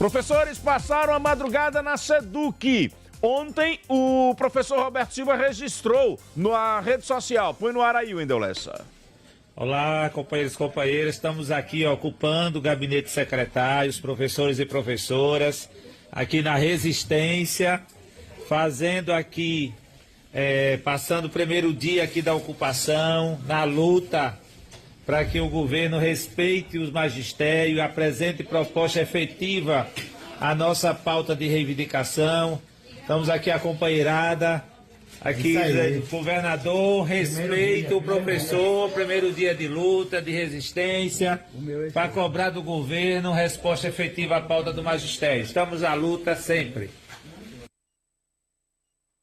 Professores passaram a madrugada na SEDUC. Ontem, o professor Roberto Silva registrou na rede social. Põe no ar aí, Wendel Lessa. Olá, companheiros e companheiras. Estamos aqui ocupando o gabinete secretário, os professores e professoras, aqui na Resistência, fazendo aqui, passando o primeiro dia aqui da ocupação, na luta para que o governo respeite os magistérios, apresente proposta efetiva à nossa pauta de reivindicação. Estamos aqui a companheirada, aqui governador, respeite o professor, primeiro dia de luta, de resistência, para cobrar do governo resposta efetiva à pauta do magistério. Estamos à luta sempre.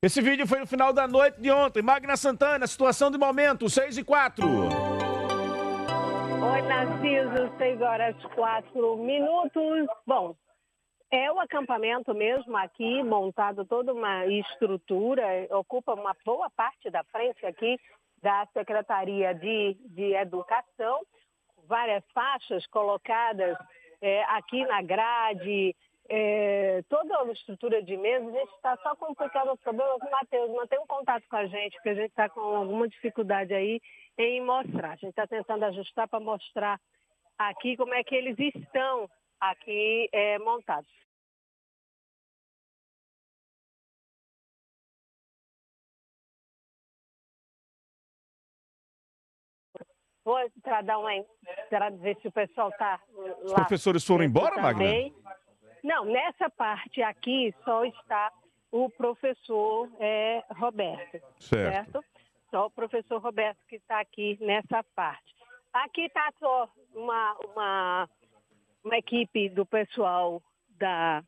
Esse vídeo foi no final da noite de ontem. Magna Santana, situação de momento, 6h04. Oi, Narciso, 6h04. Bom, é o acampamento mesmo aqui, montado toda uma estrutura, ocupa uma boa parte da frente aqui da Secretaria de Educação, várias faixas colocadas aqui na grade, toda a estrutura de mesa. A gente está só complicando os problemas. Matheus, mantém um contato com a gente, porque a gente está com alguma dificuldade aí em mostrar. A gente está tentando ajustar para mostrar aqui como é que eles estão aqui montados. Vou para ver se o pessoal está lá. Os professores foram embora, Magna? Não, nessa parte aqui só está o professor Roberto, certo? Só o professor Roberto que está aqui nessa parte. Aqui está só uma equipe do pessoal da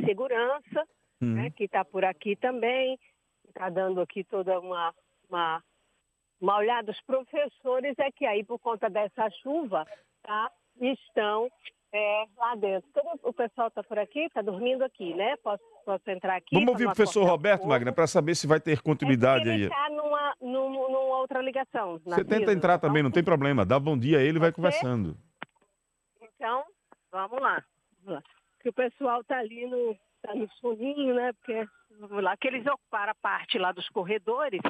segurança, né, que está por aqui também, está dando aqui toda uma olhada. Os professores que aí, por conta dessa chuva, estão lá dentro. Todo o pessoal está por aqui, está dormindo aqui, né? Posso entrar aqui? Vamos ouvir o professor Roberto, Magna, para saber se vai ter continuidade aí. Ele está numa outra ligação. Você tenta entrar também, não tem problema. Dá bom dia a ele e vai conversando. Então, vamos lá. Porque o pessoal está ali no soninho, né? Porque, vamos lá, que eles ocuparam a parte lá dos corredores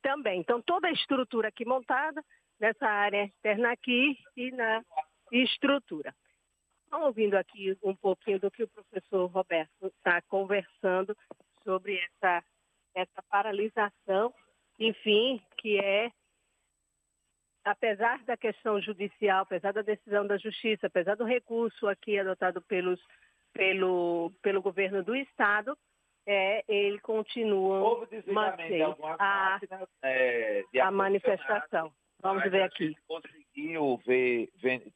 também. Então, toda a estrutura aqui montada, nessa área externa aqui e na estrutura. Estão ouvindo aqui um pouquinho do que o professor Roberto está conversando sobre essa paralisação, enfim, que apesar da questão judicial, apesar da decisão da Justiça, apesar do recurso aqui adotado pelo governo do Estado, ele continua mantendo a manifestação. Vamos ver aqui. Conseguiu ver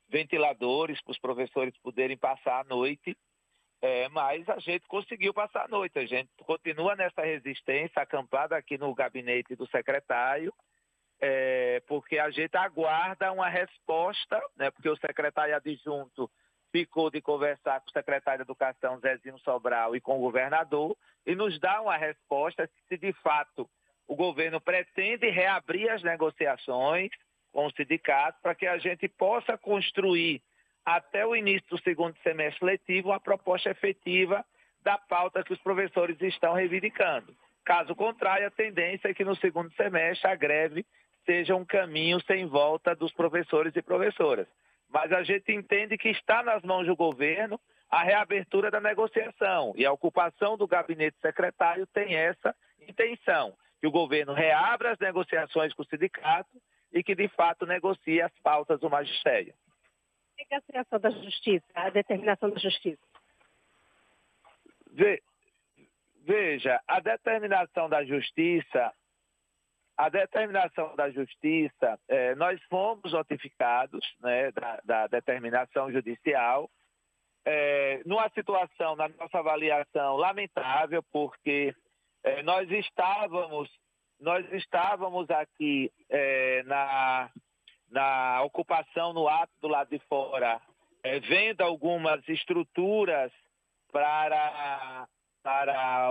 ventiladores para os professores poderem passar a noite, mas a gente conseguiu passar a noite. A gente continua nessa resistência, acampada aqui no gabinete do secretário, porque a gente aguarda uma resposta, né, porque o secretário adjunto ficou de conversar com o secretário de Educação, Zezinho Sobral, e com o governador, e nos dá uma resposta se de fato o governo pretende reabrir as negociações com o sindicato para que a gente possa construir até o início do segundo semestre letivo uma proposta efetiva da pauta que os professores estão reivindicando. Caso contrário, a tendência é que no segundo semestre a greve seja um caminho sem volta dos professores e professoras. Mas a gente entende que está nas mãos do governo a reabertura da negociação, e a ocupação do gabinete secretário tem essa intenção, que o governo reabra as negociações com o sindicato e que, de fato, negocie as pautas do magistério. O que é a criação da justiça, a determinação da justiça? Veja, a determinação da justiça, nós fomos notificados, né, da determinação judicial, numa situação, na nossa avaliação, lamentável, porque nós estávamos aqui na ocupação, no ato do lado de fora, vendo algumas estruturas para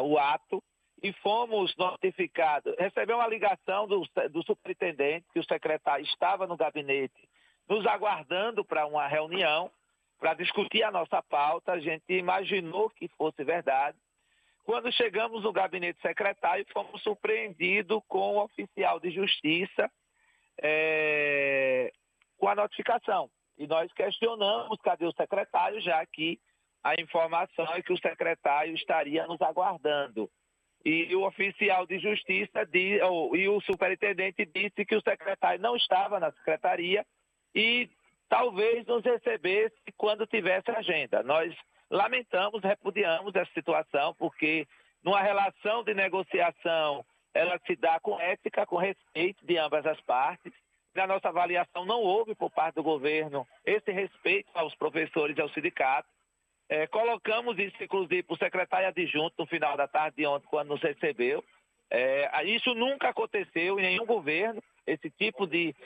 o ato, e fomos notificados. Recebeu uma ligação do superintendente, que o secretário estava no gabinete, nos aguardando para uma reunião, para discutir a nossa pauta. A gente imaginou que fosse verdade. Quando chegamos no gabinete secretário, fomos surpreendidos com o oficial de justiça com a notificação. E nós questionamos cadê o secretário, já que a informação é que o secretário estaria nos aguardando. E o oficial de justiça e o superintendente disse que o secretário não estava na secretaria e talvez nos recebesse quando tivesse agenda. Nós lamentamos, repudiamos essa situação, porque numa relação de negociação ela se dá com ética, com respeito de ambas as partes. Na nossa avaliação não houve por parte do governo esse respeito aos professores e aos sindicatos. Colocamos isso, inclusive, para o secretário adjunto no final da tarde de ontem, quando nos recebeu. Isso nunca aconteceu em nenhum governo, esse tipo de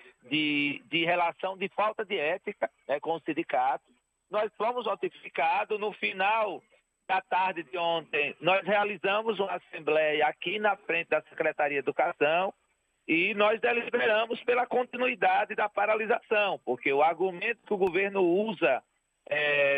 relação de falta de ética com os sindicatos. Nós fomos notificados no final da tarde de ontem. Nós realizamos uma assembleia aqui na frente da Secretaria de Educação e nós deliberamos pela continuidade da paralisação, porque o argumento que o governo usa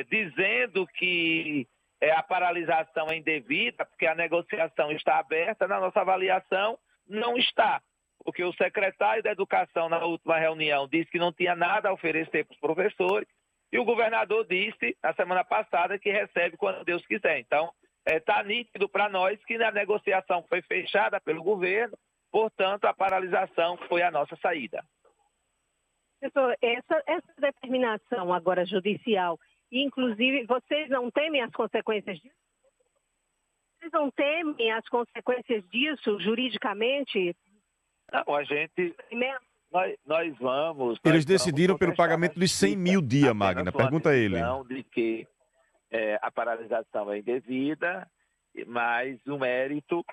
dizendo que a paralisação é indevida, porque a negociação está aberta, na nossa avaliação não está. Porque o secretário da Educação, na última reunião, disse que não tinha nada a oferecer para os professores, e o governador disse, na semana passada, que recebe quando Deus quiser. Então, está nítido para nós que a negociação foi fechada pelo governo, portanto, a paralisação foi a nossa saída. Professor, essa determinação agora judicial, inclusive, vocês não temem as consequências disso? Vocês não temem as consequências disso juridicamente? Não, a gente... Nós vamos... Eles decidiram pelo pagamento de 100 mil dia, Magna. Pergunta a ele. De que a paralisação é indevida, mas o mérito,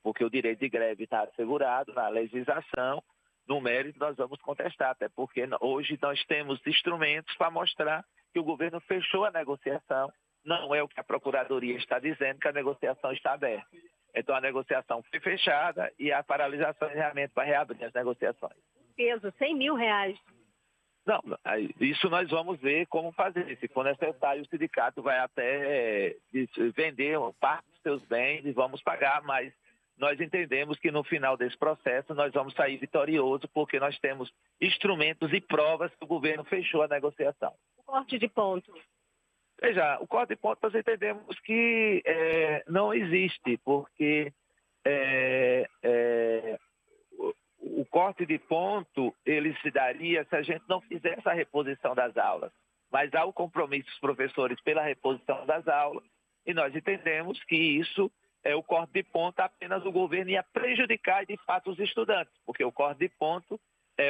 porque o direito de greve está assegurado na legislação, no mérito nós vamos contestar, até porque hoje nós temos instrumentos para mostrar que o governo fechou a negociação. Não é o que a Procuradoria está dizendo, que a negociação está aberta. Então a negociação foi fechada e a paralisação é realmente para reabrir as negociações. Peso, 100 mil reais. Não, isso nós vamos ver como fazer. Se for necessário, o sindicato vai até vender parte dos seus bens e vamos pagar, mas nós entendemos que no final desse processo nós vamos sair vitoriosos porque nós temos instrumentos e provas que o governo fechou a negociação. O corte de ponto. Veja, o corte de ponto nós entendemos que não existe, porque o corte de ponto ele se daria se a gente não fizesse a reposição das aulas. Mas há o compromisso dos professores pela reposição das aulas e nós entendemos que isso o corte de ponto apenas o governo ia prejudicar de fato os estudantes, porque o corte de ponto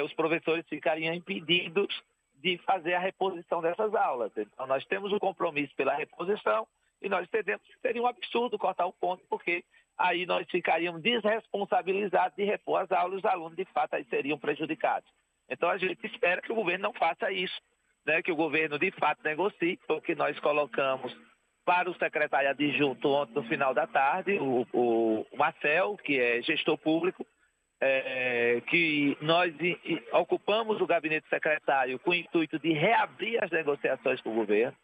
os professores ficariam impedidos de fazer a reposição dessas aulas. Então nós temos um compromisso pela reposição e nós entendemos que seria um absurdo cortar o ponto, porque aí nós ficaríamos desresponsabilizados de repor as aulas e os alunos de fato aí seriam prejudicados. Então a gente espera que o governo não faça isso, que o governo de fato negocie, porque nós colocamos para o secretário adjunto ontem no final da tarde, o Marcel, que é gestor público, que nós ocupamos o gabinete secretário com o intuito de reabrir as negociações com o governo.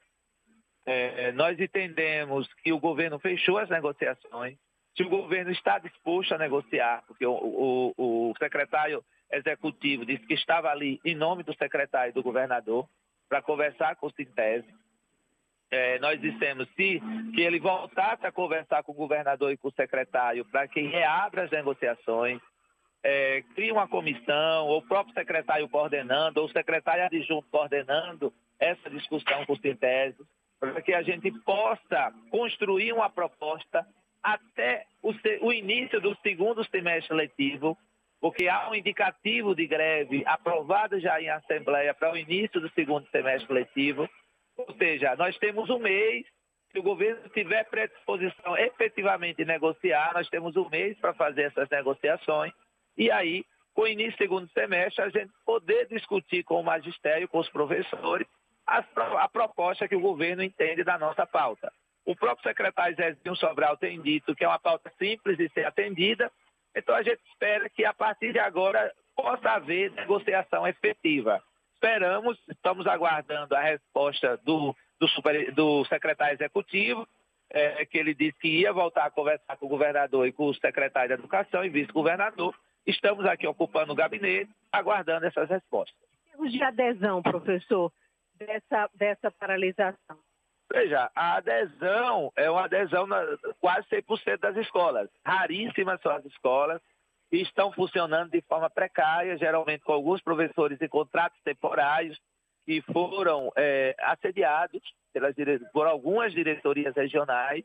Nós entendemos que o governo fechou as negociações. Se o governo está disposto a negociar, porque o secretário executivo disse que estava ali em nome do secretário e do governador para conversar com o Sintese. Nós dissemos que ele voltasse a conversar com o governador e com o secretário para que reabra as negociações, crie uma comissão, ou o próprio secretário coordenando, ou o secretário adjunto coordenando essa discussão com o Sintese, para que a gente possa construir uma proposta até o início do segundo semestre letivo, porque há um indicativo de greve aprovado já em Assembleia para o início do segundo semestre letivo. Ou seja, nós temos um mês, se o governo tiver predisposição efetivamente de negociar, nós temos um mês para fazer essas negociações e aí, com o início do segundo semestre, a gente poder discutir com o magistério, com os professores, a proposta que o governo entende da nossa pauta. O próprio secretário Zezinho Sobral tem dito que é uma pauta simples de ser atendida, então a gente espera que a partir de agora possa haver negociação efetiva. estamos aguardando a resposta do secretário executivo, que ele disse que ia voltar a conversar com o governador e com o secretário de Educação e vice-governador. Estamos aqui ocupando o gabinete, aguardando essas respostas. Em termos de adesão, professor, dessa paralisação? Veja, a adesão é uma adesão quase 100% das escolas. Raríssimas são as escolas que estão funcionando de forma precária, geralmente com alguns professores em contratos temporários que foram assediados por algumas diretorias regionais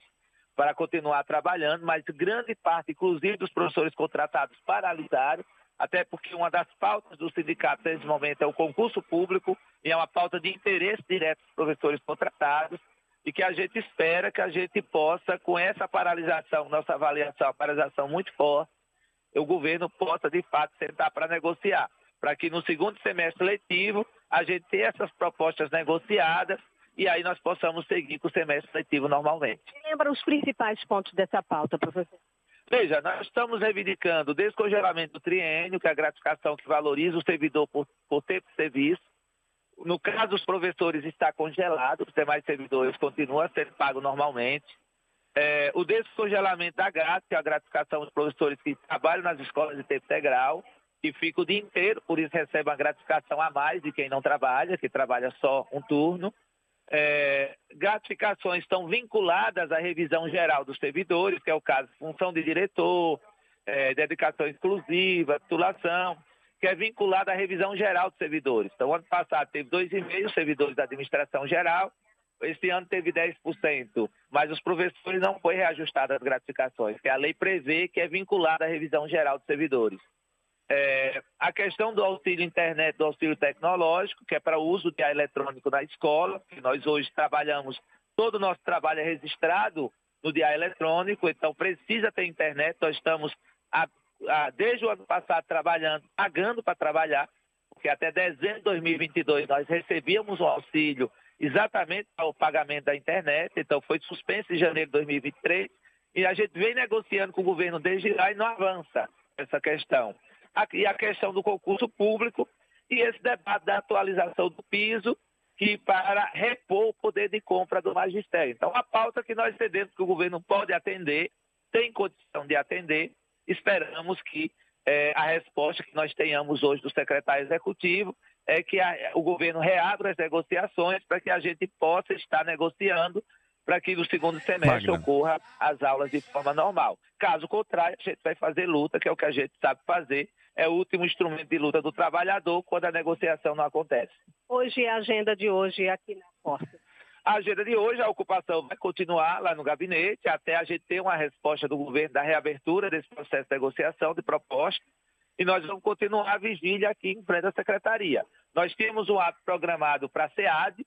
para continuar trabalhando, mas grande parte, inclusive dos professores contratados, paralisaram, até porque uma das pautas do sindicato nesse momento é o concurso público e é uma pauta de interesse direto dos professores contratados e que a gente espera que a gente possa, com essa paralisação, nossa avaliação, a paralisação muito forte, o governo possa, de fato, sentar para negociar, para que no segundo semestre letivo a gente tenha essas propostas negociadas e aí nós possamos seguir com o semestre letivo normalmente. Lembra os principais pontos dessa pauta, professor? Veja, nós estamos reivindicando o descongelamento do triênio, que é a gratificação que valoriza o servidor por tempo de serviço. No caso dos professores está congelado, os demais servidores continuam sendo pagos normalmente. O descongelamento da GAT, que é a gratificação dos professores que trabalham nas escolas de tempo integral, que fica o dia inteiro, por isso recebe uma gratificação a mais de quem não trabalha, que trabalha só um turno. Gratificações estão vinculadas à revisão geral dos servidores, que é o caso de função de diretor, dedicação exclusiva, titulação, que é vinculada à revisão geral dos servidores. Então, ano passado teve 2,5 servidores da administração geral, esse ano teve 10%, mas os professores não foi reajustada as gratificações, que a lei prevê que é vinculada à revisão geral dos servidores. A questão do auxílio internet, do auxílio tecnológico, que é para o uso de eletrônico na escola, que nós hoje trabalhamos, todo o nosso trabalho é registrado no DA eletrônico, então precisa ter internet, nós estamos desde o ano passado trabalhando, pagando para trabalhar, porque até dezembro de 2022 nós recebíamos um auxílio exatamente para o pagamento da internet, então foi suspenso em janeiro de 2023, e a gente vem negociando com o governo desde lá e não avança essa questão. E a questão do concurso público e esse debate da atualização do piso, que para repor o poder de compra do magistério. Então, a pauta que nós cedemos que o governo pode atender, tem condição de atender, esperamos que a resposta que nós tenhamos hoje do secretário executivo é que o governo reabra as negociações para que a gente possa estar negociando para que no segundo semestre ocorra as aulas de forma normal. Caso contrário, a gente vai fazer luta, que é o que a gente sabe fazer, é o último instrumento de luta do trabalhador quando a negociação não acontece. Hoje, a agenda de hoje aqui na porta. A agenda de hoje, a ocupação vai continuar lá no gabinete, até a gente ter uma resposta do governo da reabertura desse processo de negociação, de proposta, e nós vamos continuar a vigília aqui em frente à secretaria. Nós temos um ato programado para a SEAD,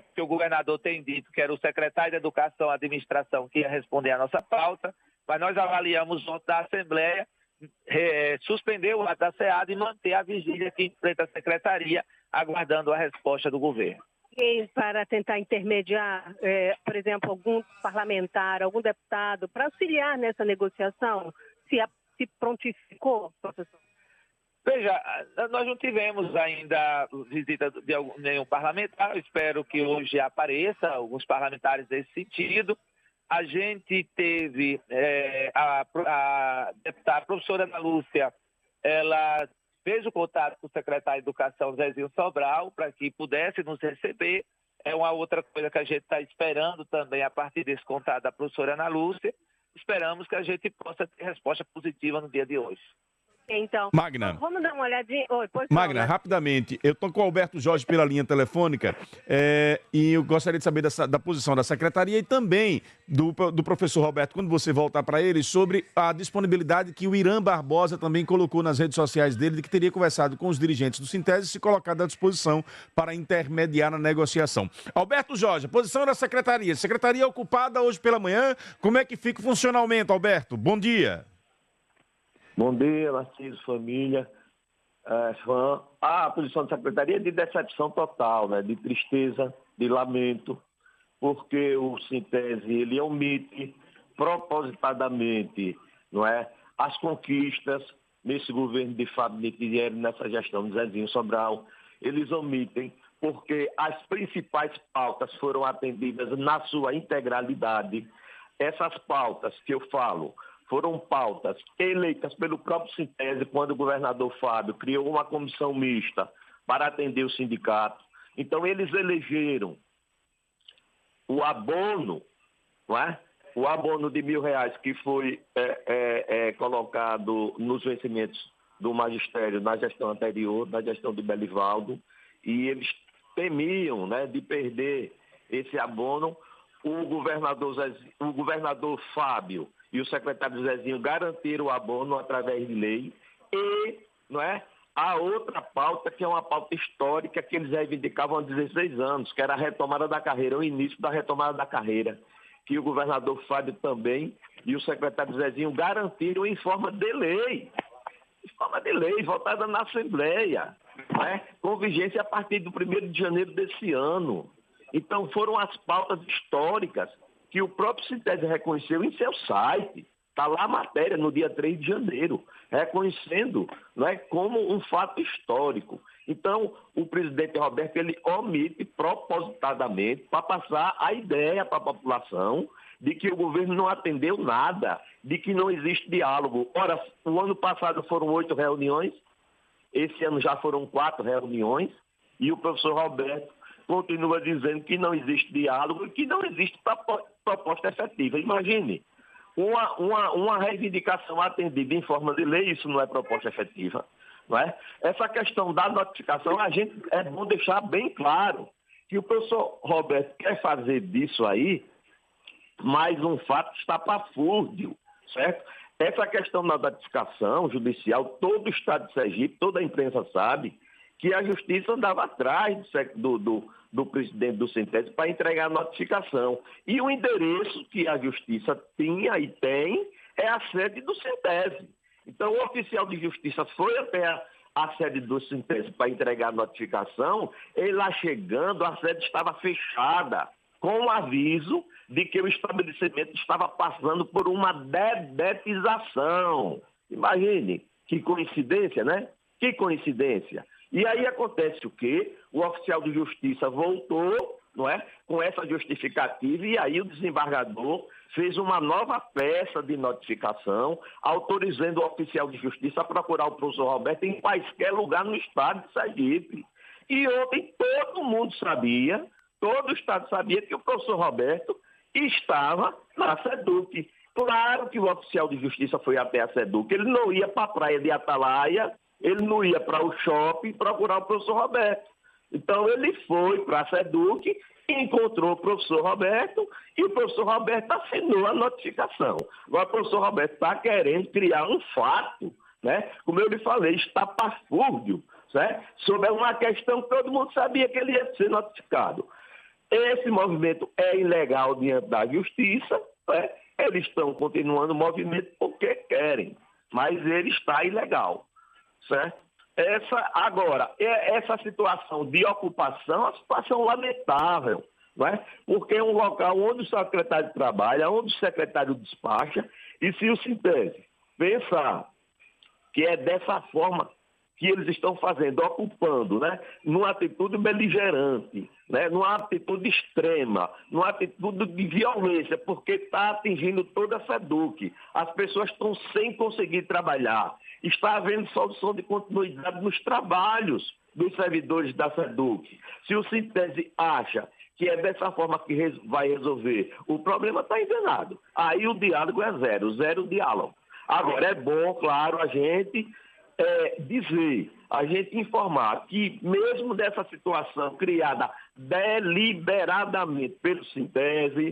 porque o governador tem dito que era o secretário de Educação e Administração que ia responder a nossa pauta, mas nós avaliamos ontem da Assembleia, suspender o ato da SEAD e manter a vigília aqui em frente à secretaria, aguardando a resposta do governo. E para tentar intermediar, por exemplo, algum parlamentar, algum deputado, para auxiliar nessa negociação, se prontificou, professor? Veja, nós não tivemos ainda visita de nenhum parlamentar, eu espero que hoje apareça alguns parlamentares nesse sentido. A gente teve a professora Ana Lúcia, ela fez o contato com o secretário de Educação, Zezinho Sobral, para que pudesse nos receber. É uma outra coisa que a gente está esperando também a partir desse contato da professora Ana Lúcia. Esperamos que a gente possa ter resposta positiva no dia de hoje. Então, Magna, vamos dar uma olhadinha. Magna, rapidamente, eu estou com o Alberto Jorge pela linha telefônica e eu gostaria de saber da posição da secretaria e também do professor Roberto, quando você voltar para ele, sobre a disponibilidade que o Irã Barbosa também colocou nas redes sociais dele, de que teria conversado com os dirigentes do Sintese e se colocado à disposição para intermediar na negociação. Alberto Jorge, posição da secretaria ocupada hoje pela manhã, como é que fica funcionalmente, Alberto? Bom dia. Bom dia, Narciso, família, fã. A posição da secretaria é de decepção total, né? De tristeza, de lamento, porque o Sintese ele omite propositadamente, não é, as conquistas nesse governo de Fábio Nitidieri, nessa gestão de Zezinho Sobral, eles omitem, porque as principais pautas foram atendidas na sua integralidade. Essas pautas que eu falo foram pautas eleitas pelo próprio Sintese, quando o governador Fábio criou uma comissão mista para atender o sindicato. Então, eles elegeram o abono, não é? O abono de R$1.000 que foi colocado nos vencimentos do magistério na gestão anterior, na gestão de Belivaldo, e eles temiam, né, de perder esse abono. O governador Fábio e o secretário Zezinho garantiram o abono através de lei. E, não é, a outra pauta, que é uma pauta histórica que eles reivindicavam há 16 anos, que era a retomada da carreira, o início da retomada da carreira, que o governador Fábio também e o secretário Zezinho garantiram em forma de lei. Em forma de lei, votada na Assembleia, né, com vigência a partir do 1º de janeiro desse ano. Então, foram as pautas históricas que o próprio Sintese reconheceu em seu site. Está lá a matéria, no dia 3 de janeiro, reconhecendo, não é, como um fato histórico. Então, o presidente Roberto, ele omite propositadamente para passar a ideia para a população de que o governo não atendeu nada, de que não existe diálogo. Ora, o ano passado foram 8 reuniões, esse ano já foram 4 reuniões, e o professor Roberto continua dizendo que não existe diálogo e que não existe proposta efetiva. Imagine, uma reivindicação atendida em forma de lei, isso não é proposta efetiva. Não é? Essa questão da notificação, é bom deixar bem claro que o professor Roberto quer fazer disso aí mais um fato estapafúrdio, certo? Essa questão da notificação judicial, todo o Estado de Sergipe, toda a imprensa sabe que a Justiça andava atrás do presidente do Sintese para entregar a notificação. E o endereço que a Justiça tinha e tem é a sede do Sintese. Então, o oficial de Justiça foi até a sede do Sintese para entregar a notificação, e lá chegando, a sede estava fechada, com o aviso de que o estabelecimento estava passando por uma dedetização. Imagine, que coincidência, né? Que coincidência. E aí acontece o quê? O oficial de justiça voltou, não é, com essa justificativa, e aí o desembargador fez uma nova peça de notificação, autorizando o oficial de justiça a procurar o professor Roberto em quaisquer lugar no estado de Sergipe. E ontem todo mundo sabia, todo o estado sabia que o professor Roberto estava na SEDUC. Claro que o oficial de justiça foi até a SEDUC, ele não ia para a praia de Atalaia, ele não ia para o shopping procurar o professor Roberto. Então ele foi para a SEDUC, encontrou o professor Roberto e o professor Roberto assinou a notificação. Agora o professor Roberto está querendo criar um fato, né? Como eu lhe falei, estapafúrdio, certo? Sobre uma questão que todo mundo sabia que ele ia ser notificado. Esse movimento é ilegal diante da justiça, né? Eles estão continuando o movimento porque querem, mas ele está ilegal, certo? Essa situação de ocupação é uma situação lamentável, não é? Porque é um local onde o secretário trabalha, onde o secretário despacha, e se o Sintese pensar que é dessa forma que eles estão fazendo, ocupando, né, numa atitude beligerante, né, numa atitude extrema, numa atitude de violência, porque está atingindo toda a SEDUC. As pessoas estão sem conseguir trabalhar. Está havendo solução de continuidade nos trabalhos dos servidores da SEDUC. Se o Sintese acha que é dessa forma que vai resolver, o problema está enganado. Aí o diálogo é zero diálogo. Agora, é bom, claro, a gente informar que mesmo dessa situação criada deliberadamente pelo Sintese,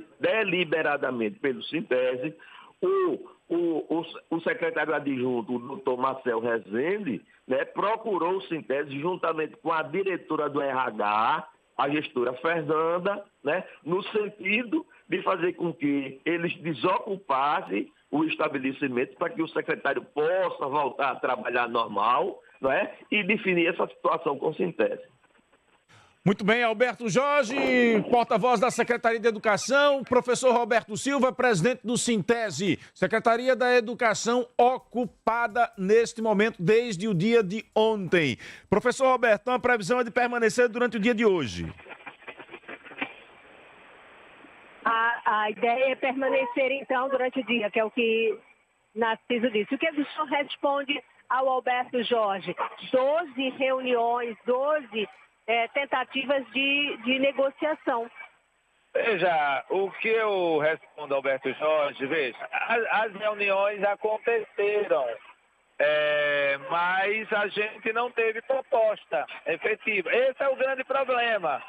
o secretário adjunto, o doutor Marcel Rezende, né, procurou o Sintese juntamente com a diretora do RH, a gestora Fernanda, né, no sentido de fazer com que eles desocupassem o estabelecimento para que o secretário possa voltar a trabalhar normal, não é? E definir essa situação com o Sintese. Muito bem, Alberto Jorge, porta-voz da Secretaria de Educação, professor Roberto Silva, presidente do Sintese, Secretaria da Educação ocupada neste momento desde o dia de ontem. Professor Roberto, então a previsão é de permanecer durante o dia de hoje. A ideia é permanecer, então, durante o dia, que é o que Narciso disse. O que o senhor responde ao Alberto Jorge? 12 reuniões, 12 tentativas de negociação. Veja, o que eu respondo ao Alberto Jorge, veja, as reuniões aconteceram, mas a gente não teve proposta efetiva. Esse é o grande problema.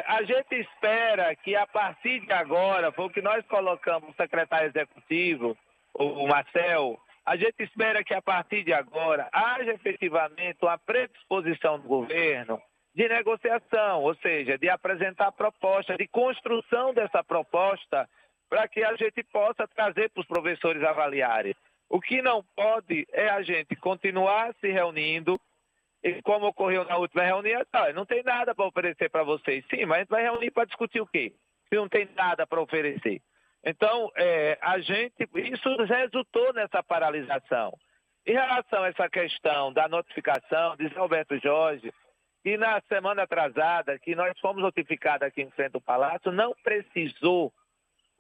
A gente espera que a partir de agora, foi o que nós colocamos, o secretário executivo, o Marcel, a gente espera que a partir de agora haja efetivamente uma predisposição do governo de negociação, ou seja, de apresentar proposta, de construção dessa proposta para que a gente possa trazer para os professores avaliarem. O que não pode é a gente continuar se reunindo, e como ocorreu na última reunião, não tem nada para oferecer para vocês. Sim, mas a gente vai reunir para discutir o quê? Se não tem nada para oferecer. Então, isso resultou nessa paralisação. Em relação a essa questão da notificação, diz Alberto Jorge, que na semana atrasada, que nós fomos notificados aqui em frente ao Palácio, não precisou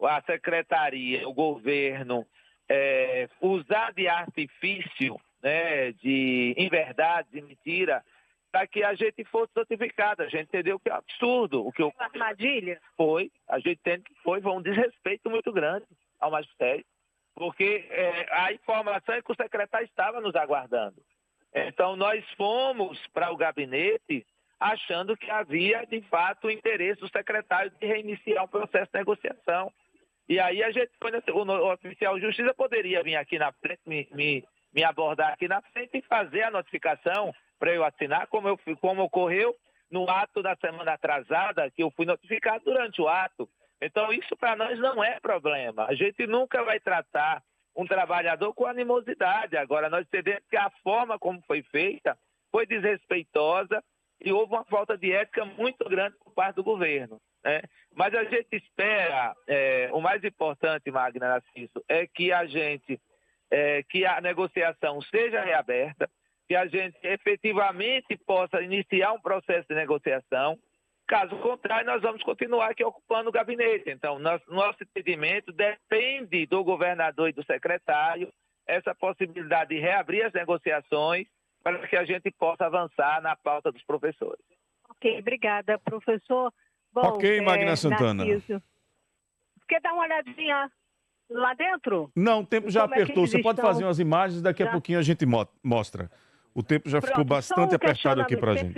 a secretaria, o governo, usar de artifício, né, de inverdade, de mentira, para que a gente fosse notificado. A gente entendeu que é um absurdo. Armadilha? Foi, a gente entende que foi um desrespeito muito grande ao magistério, porque a informação é que o secretário estava nos aguardando. Então, nós fomos para o gabinete achando que havia, de fato, o interesse do secretário de reiniciar o processo de negociação. E aí a gente foi, o oficial de justiça poderia vir aqui na frente, me abordar aqui na frente e fazer a notificação para eu assinar, como ocorreu no ato da semana atrasada, que eu fui notificado durante o ato. Então, isso para nós não é problema. A gente nunca vai tratar um trabalhador com animosidade. Agora, nós entendemos que a forma como foi feita foi desrespeitosa e houve uma falta de ética muito grande por parte do governo, né? Mas a gente espera, o mais importante, Magna Narciso, é que que a negociação seja reaberta, que a gente efetivamente possa iniciar um processo de negociação. Caso contrário, nós vamos continuar aqui ocupando o gabinete. Então, nosso entendimento depende do governador e do secretário essa possibilidade de reabrir as negociações para que a gente possa avançar na pauta dos professores. Ok, obrigada, professor. Bom, ok, Magna Santana. Narciso, quer dar uma olhadinha lá dentro? Não, o tempo já apertou. Você pode fazer umas imagens, daqui a pouquinho a gente mostra. O tempo já ficou bastante apertado aqui para a gente.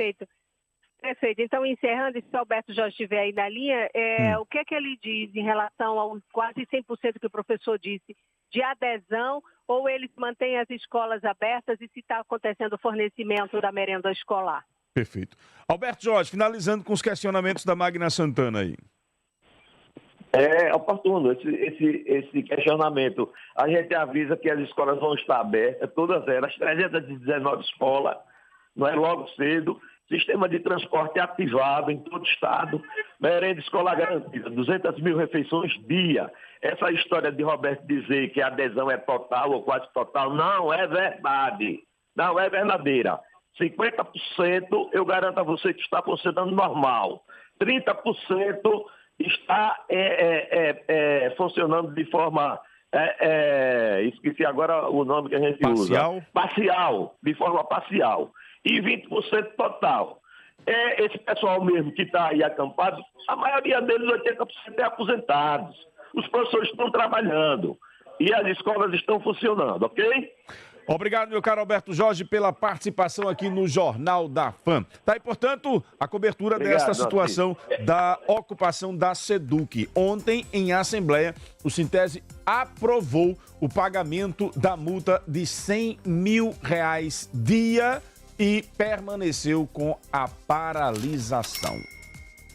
Perfeito. Então, encerrando, se o Alberto já estiver aí na linha, o que é que ele diz em relação ao quase 100% que o professor disse de adesão, ou eles mantêm as escolas abertas e se está acontecendo o fornecimento da merenda escolar? Perfeito. Alberto Jorge, finalizando com os questionamentos da Magna Santana aí. É oportuno esse questionamento. A gente avisa que as escolas vão estar abertas, todas elas, 319 escolas, não é logo cedo. Sistema de transporte ativado em todo o estado, merenda escolar garantida, 200 mil refeições dia. Essa história de Roberto dizer que a adesão é total ou quase total, não é verdade, não é verdadeira. 50% eu garanto a você que está funcionando normal, 30% está funcionando de forma, esqueci agora o nome que a gente usa. Parcial, de forma parcial. E 20% total. Esse pessoal mesmo que está aí acampado, a maioria deles, 80%, é aposentados. Os professores estão trabalhando e as escolas estão funcionando, ok? Obrigado, meu caro Alberto Jorge, pela participação aqui no Jornal da FAM. Tá aí, portanto, a cobertura desta situação da ocupação da SEDUC. Ontem, em Assembleia, o Sintese aprovou o pagamento da multa de R$100 mil dia e permaneceu com a paralisação.